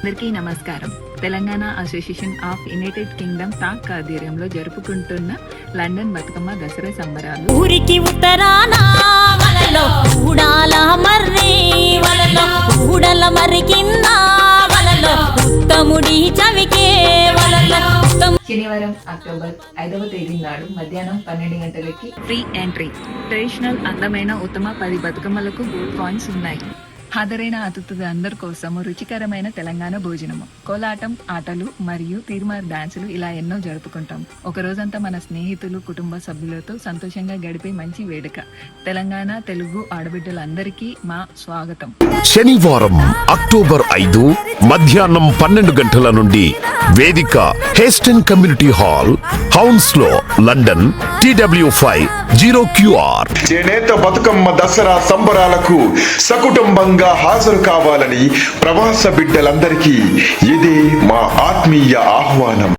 అందరికీ నమస్కారం. Telangana association of United Kingdom తాక్ ఆధ్వర్యంలో జరుపుకుంటున్న లండన్ బతుకమ్మ దసరా సంబరాలు ఊరికి ఉత్తరాన వలలో ఊడాల మర్రి వలలో ఊడల మర్రి కింద వలలో ఉత్తముడి చవికే వలలో శనివారం అక్టోబర్ 5వ తేదీ నాడు మధ్యాహ్నం 12 గంటలకి ఫ్రీ ఎంట్రీ. ట్రెడిషనల్ అందమైన ఉత్తమ 10 బతుకమ్మలకు గోల్డ్ కాయిన్స్ ఉన్నాయి. హాజరైన అతిథులు అందరి కోసం రుచికరమైన తెలంగాణ భోజనము, కోలాటం, ఆటలు మరియు తీర్మార్ డాన్సులు ఇలా ఎన్నో జరుపుకుంటాం. ఒక రోజంతా మన స్నేహితులు, కుటుంబ సభ్యులతో సంతోషంగా గడిపే మంచి వేడుక. తెలంగాణ తెలుగు ఆడబిడ్డలందరికీ మా స్వాగతం. శనివారం అక్టోబర్ 5 మధ్యాహ్నం 12 గంటల నుండి వేదిక Heston community hall, Hounslow, London TW5 0QR. చేనేత బతుకమ్మ దసరా సంబరాలకు సకుటుంబంగా హాజరు కావాలని ప్రవాస బిడ్డలందరికీ ఇదే మా ఆత్మీయ ఆహ్వానం.